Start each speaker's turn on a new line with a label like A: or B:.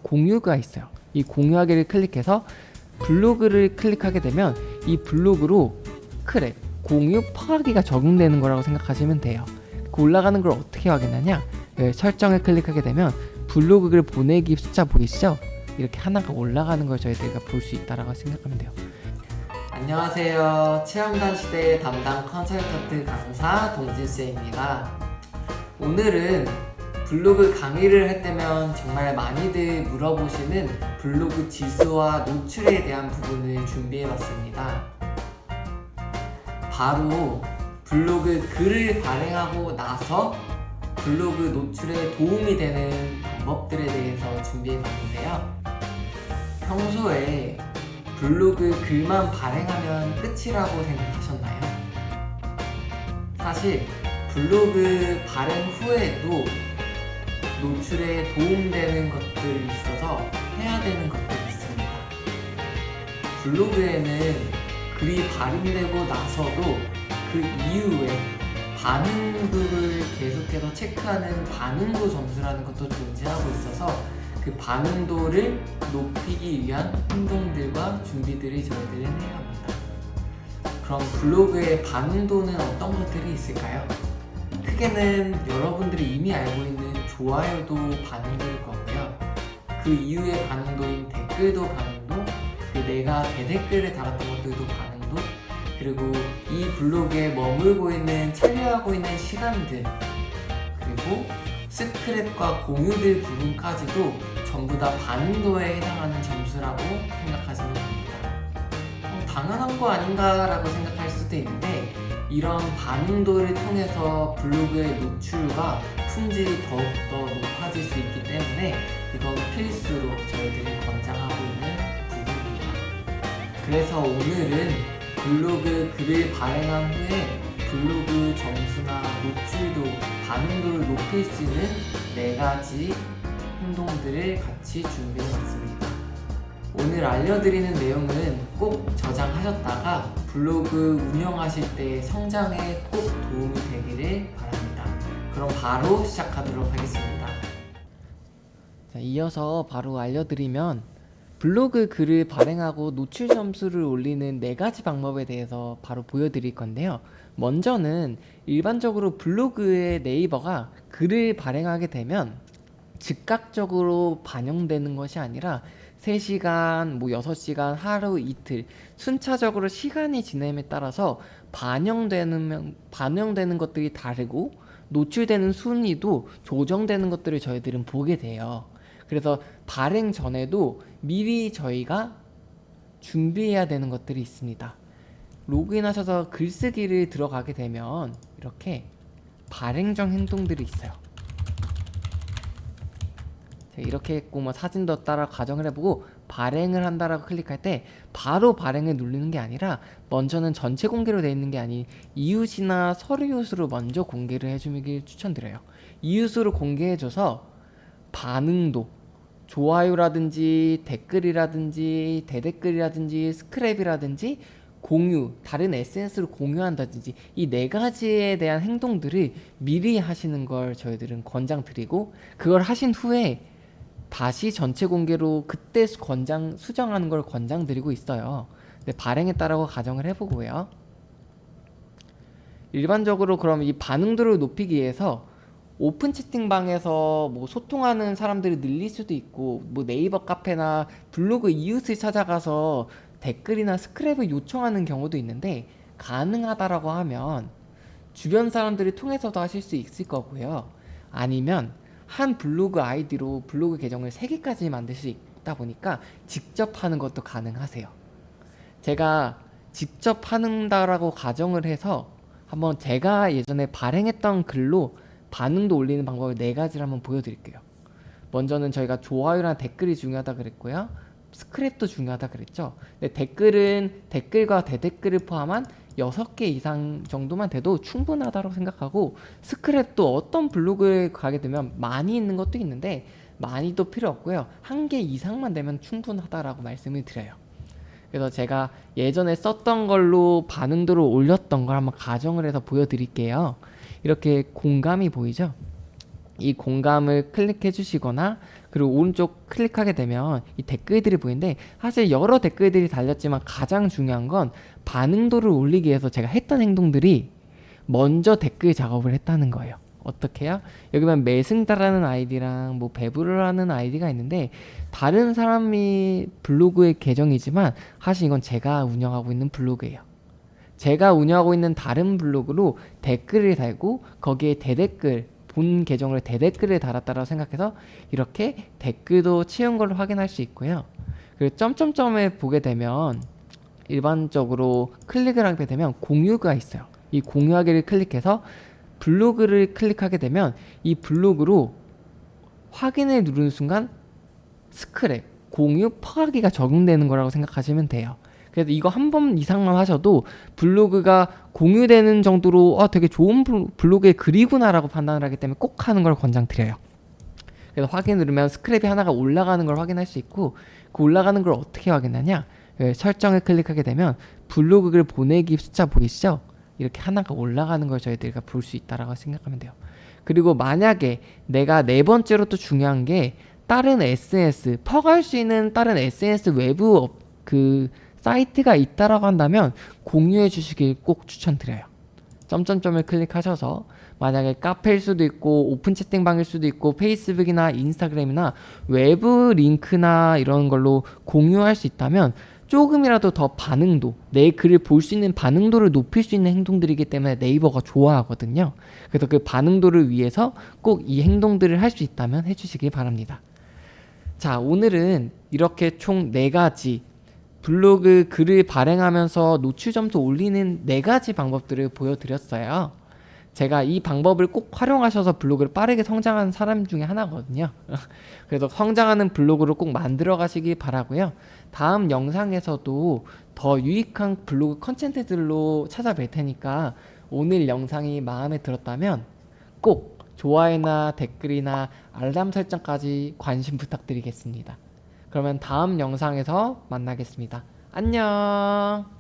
A: 공유가 있어요. 이 공유하기를 클릭해서 블로그를 클릭하게 되면 이 블로그로 스크랩, 공유, 퍼가기가 적용되는 거라고 생각하시면 돼요. 그 올라가는 걸 어떻게 확인하냐? 설정을 클릭하게 되면 블로그를 보내기 숫자 보이시죠? 이렇게 하나가 올라가는 걸 저희가 볼 수 있다라고 생각하면 돼요. 안녕하세요. 체험단 시대 담당 컨설턴트 강사 동진쌤입니다. 오늘은 블로그 강의를 할 때면 정말 많이들 물어보시는 블로그 지수와 노출에 대한 부분을 준비해봤습니다. 바로 블로그 글을 발행하고 나서 블로그 노출에 도움이 되는 방법들에 대해서 준비해봤는데요. 평소에 블로그 글만 발행하면 끝이라고 생각하셨나요? 사실 블로그 발행 후에도 노출에 도움되는 것들이 있어서 해야 되는 것들이 있습니다. 블로그에는 글이 발행되고 나서도 그 이후에 반응도를 계속해서 체크하는 반응도 점수라는 것도 존재하고 있어서 그 반응도를 높이기 위한 행동들과 준비들이 저희들은 해야 합니다. 그럼 블로그의 반응도는 어떤 것들이 있을까요? 크게는 여러분들이 이미 알고 있는 좋아요도 반응도일 거고요. 그 이후의 반응도인 댓글도 반응도, 내가 대댓글에 달았던 것들도 반응도, 그리고 이 블로그에 머물고 있는, 참여하고 있는 시간들, 그리고 스크랩과 공유들 부분까지도 전부 다 반응도에 해당하는 점수라고 생각하시면 됩니다. 당연한 거 아닌가 라고 생각할 수도 있는데, 이런 반응도를 통해서 블로그의 노출과 품질이 더욱더 높아질 수 있기 때문에 이건 필수로 저희들이 권장하고 있는 부분입니다. 그래서 오늘은 블로그 글을 발행한 후에 블로그 점수나 노출도, 반응도를 높일 수 있는 4가지 행동들을 같이 준비해봤습니다. 오늘 알려드리는 내용은 꼭 저장하셨다가 블로그 운영하실 때 성장에 꼭 도움이 되기를 바랍니다. 그럼 바로 시작하도록 하겠습니다. 자, 이어서 바로 알려드리면 블로그 글을 발행하고 노출 점수를 올리는 4가지 방법에 대해서 바로 보여드릴 건데요. 먼저는 일반적으로 블로그의 네이버가 글을 발행하게 되면 즉각적으로 반영되는 것이 아니라 3시간, 6시간, 하루, 이틀 순차적으로 시간이 지남에 따라서 반영되는 것들이 다르고 노출되는 순위도 조정되는 것들을 저희들은 보게 돼요. 그래서 발행 전에도 미리 저희가 준비해야 되는 것들이 있습니다. 로그인하셔서 글쓰기를 들어가게 되면 이렇게 발행 전 행동들이 있어요. 이렇게 했고 사진도 따라 가정을 해보고 발행을 한다라고 클릭할 때 바로 발행을 누르는 게 아니라 먼저는 전체 공개로 되어 있는 게 아닌 이웃이나 서류 이웃으로 먼저 공개를 해주길 추천드려요. 이웃으로 공개해줘서 반응도, 좋아요라든지 댓글이라든지 대댓글이라든지 스크랩이라든지 공유, 다른 SNS로 공유한다든지 이 4가지에 대한 행동들을 미리 하시는 걸 저희들은 권장드리고, 그걸 하신 후에 다시 전체 공개로 그때 수정하는 걸 권장드리고 있어요. 근데 발행에 따라서 가정을 해보고요. 일반적으로 그럼 이 반응도를 높이기 위해서 오픈 채팅방에서 소통하는 사람들이 늘릴 수도 있고, 네이버 카페나 블로그 이웃을 찾아가서 댓글이나 스크랩을 요청하는 경우도 있는데, 가능하다라고 하면 주변 사람들을 통해서도 하실 수 있을 거고요. 아니면 한 블로그 아이디로 블로그 계정을 3개까지 만들 수 있다 보니까 직접 하는 것도 가능하세요. 제가 직접 한다라고 가정을 해서 한번 제가 예전에 발행했던 글로 반응도 올리는 방법을 4가지를 한번 보여드릴게요. 먼저는 저희가 좋아요랑 댓글이 중요하다 그랬고요. 스크랩도 중요하다 그랬죠. 근데 댓글은 댓글과 대댓글을 포함한 6개 이상 정도만 돼도 충분하다고 생각하고, 스크랩도 어떤 블로그에 가게 되면 많이 있는 것도 있는데 많이도 필요 없고요. 1개 이상만 되면 충분하다라고 말씀을 드려요. 그래서 제가 예전에 썼던 걸로 반응도를 올렸던 걸 한번 가정을 해서 보여드릴게요. 이렇게 공감이 보이죠? 이 공감을 클릭해 주시거나 그리고 오른쪽 클릭하게 되면 이 댓글들이 보이는데 사실 여러 댓글들이 달렸지만 가장 중요한 건 반응도를 올리기 위해서 제가 했던 행동들이 먼저 댓글 작업을 했다는 거예요. 어떻게 해요? 여기 보면 매승다라는 아이디랑 뭐 배부르라는 아이디가 있는데 다른 사람이 블로그의 계정이지만 사실 이건 제가 운영하고 있는 블로그예요. 제가 운영하고 있는 다른 블로그로 댓글을 달고 거기에 대댓글 본 계정을 대댓글을 달았다고 생각해서 이렇게 댓글도 채운 걸 확인할 수 있고요. 그리고 점점점에 보게 되면 일반적으로 클릭을 하게 되면 공유가 있어요. 이 공유하기를 클릭해서 블로그를 클릭하게 되면 이 블로그로 확인을 누르는 순간 스크랩, 공유, 퍼가기가 적용되는 거라고 생각하시면 돼요. 그래서 이거 한 번 이상만 하셔도 블로그가 공유되는 정도로 되게 좋은 블로그의 글이구나 라고 판단을 하기 때문에 꼭 하는 걸 권장드려요. 그래서 확인 누르면 스크랩이 하나가 올라가는 걸 확인할 수 있고 그 올라가는 걸 어떻게 확인하냐, 설정을 클릭하게 되면 블로그 글 보내기 숫자 보이시죠? 이렇게 하나가 올라가는 걸 저희들가 볼 수 있다라고 생각하면 돼요. 그리고 만약에 내가 네 번째로 또 중요한 게 다른 SNS, 퍼갈 수 있는 다른 SNS 외부 그 사이트가 있다라고 한다면 공유해 주시길 꼭 추천드려요. 점점점을 클릭하셔서 만약에 카페일 수도 있고 오픈 채팅방일 수도 있고 페이스북이나 인스타그램이나 외부 링크나 이런 걸로 공유할 수 있다면 조금이라도 더 반응도, 내 글을 볼 수 있는 반응도를 높일 수 있는 행동들이기 때문에 네이버가 좋아하거든요. 그래서 그 반응도를 위해서 꼭 이 행동들을 할 수 있다면 해주시기 바랍니다. 자, 오늘은 이렇게 총 4가지 블로그 글을 발행하면서 노출 점수 올리는 4가지 방법들을 보여드렸어요. 제가 이 방법을 꼭 활용하셔서 블로그를 빠르게 성장하는 사람 중에 하나거든요. 그래서 성장하는 블로그를 꼭 만들어 가시기 바라고요. 다음 영상에서도 더 유익한 블로그 컨텐츠들로 찾아뵐 테니까 오늘 영상이 마음에 들었다면 꼭 좋아요나 댓글이나 알람 설정까지 관심 부탁드리겠습니다. 그러면 다음 영상에서 만나겠습니다. 안녕.